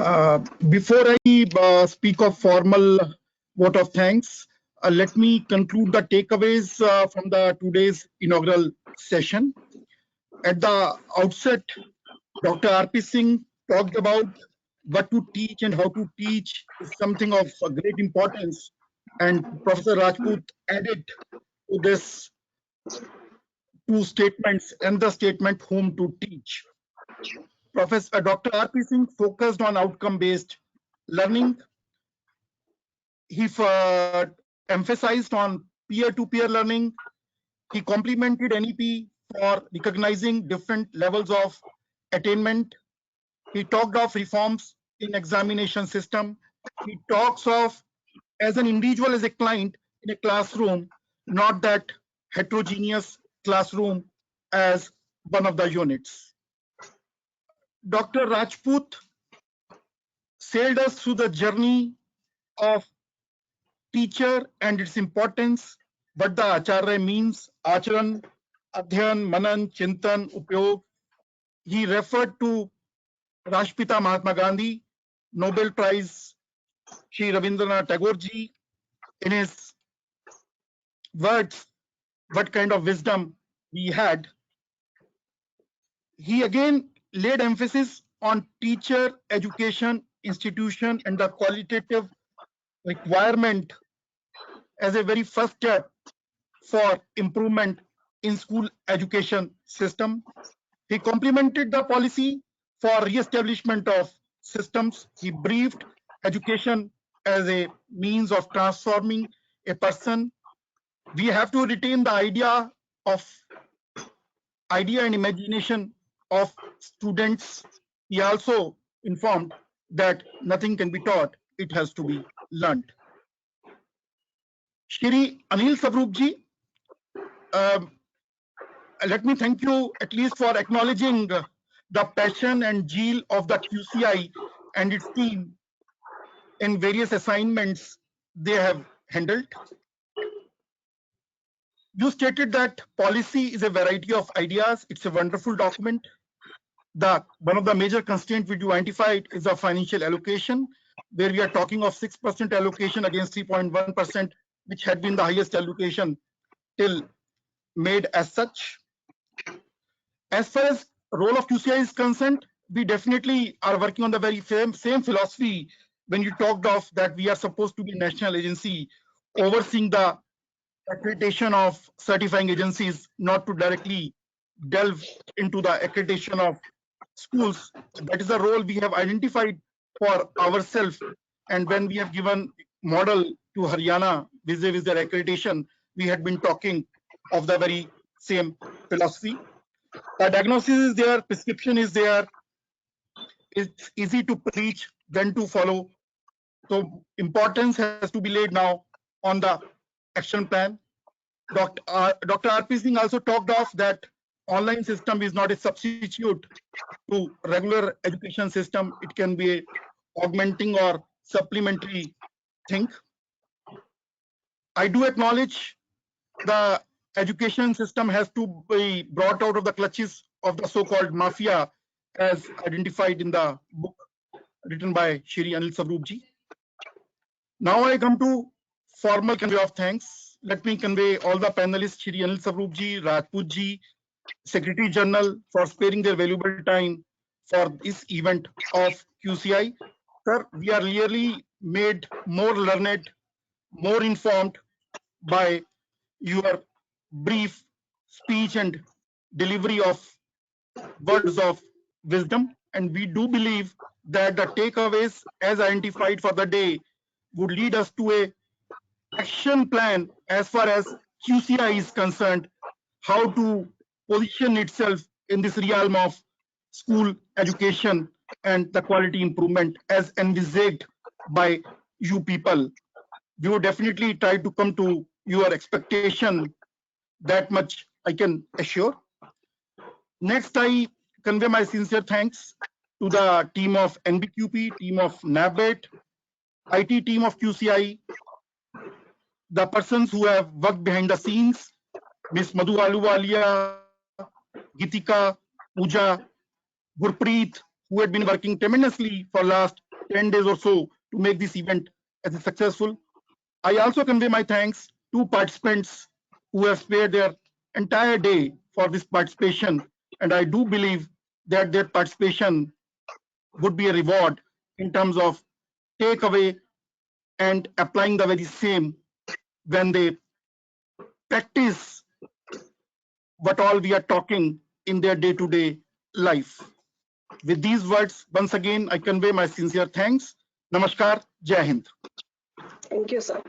Before I speak of formal vote of thanks, let me conclude the takeaways from the today's inaugural session. At the outset, Dr. R.P. Singh talked about what to teach and how to teach is something of great importance. And Professor Rajput added to this two statements and the statement whom to teach. Professor Dr. R.P. Singh focused on outcome-based learning. He emphasized on peer-to-peer learning. He complimented NEP for recognizing different levels of attainment. He talked of reforms in examination system. He talks of as an individual, as a client in a classroom, not that heterogeneous classroom as one of the units. Dr. Rajput sailed us through the journey of teacher and its importance, what the Acharya means, Acharan, Adhyan, Manan, Chintan, Upyog. He referred to Rashtrapita Mahatma Gandhi, Nobel Prize, Shri Rabindranath Tagore ji, in his words, what kind of wisdom he had. He again laid emphasis on teacher, education, institution, and the qualitative requirement as a very first step for improvement in school education system. He complemented the policy for re-establishment of systems. He briefed education as a means of transforming a person. We have to retain the idea and imagination of students. He also informed that nothing can be taught, it has to be learned. Shri Anil Swaroop ji, let me thank you at least for acknowledging the passion and zeal of the QCI and its team in various assignments they have handled. You stated that policy is a variety of ideas. It's a wonderful document. One of the major constraints which you identified is the financial allocation, where we are talking of 6% allocation against 3.1%, which had been the highest allocation till made as such. As far as role of QCI is concerned, we definitely are working on the very same philosophy when you talked of that we are supposed to be a national agency overseeing the accreditation of certifying agencies, not to directly delve into the accreditation of schools. That is the role we have identified for ourselves. And when we have given model to Haryana vis-a-vis their accreditation, we had been talking of the very same philosophy. The diagnosis is there, prescription is there. It's easy to preach than to follow. So importance has to be laid now on the action plan. Dr. R.P. Singh also talked of that online system is not a substitute to regular education system. It can be a augmenting or supplementary thing. I do acknowledge the education system has to be brought out of the clutches of the so-called mafia as identified in the book written by Shri Anil Swaroop ji. Now I come to formal convey of thanks. Let me convey all the panelists, Shri Anil Swaroop ji, Rajput ji, Secretary General, for sparing their valuable time for this event of QCI. Sir, we are really made more learned, more informed by your brief speech and delivery of words of wisdom. And we do believe that the takeaways as identified for the day would lead us to a action plan as far as QCI is concerned, how to position itself in this realm of school education and the quality improvement as envisaged by you people. We will definitely try to come to your expectation. That much I can assure. Next, I convey my sincere thanks to the team of NBQP, team of NABET, IT team of QCI, the persons who have worked behind the scenes, Ms. Madhu Aluwalia, Gitika, Pooja, Gurpreet, who had been working tremendously for last 10 days or so to make this event as successful. I also convey my thanks to participants who have spared their entire day for this participation, and I do believe that their participation would be a reward in terms of takeaway and applying the very same when they practice what all we are talking in their day-to-day life. With these words, once again, I convey my sincere thanks. Namaskar, Jai Hind. Thank you, sir.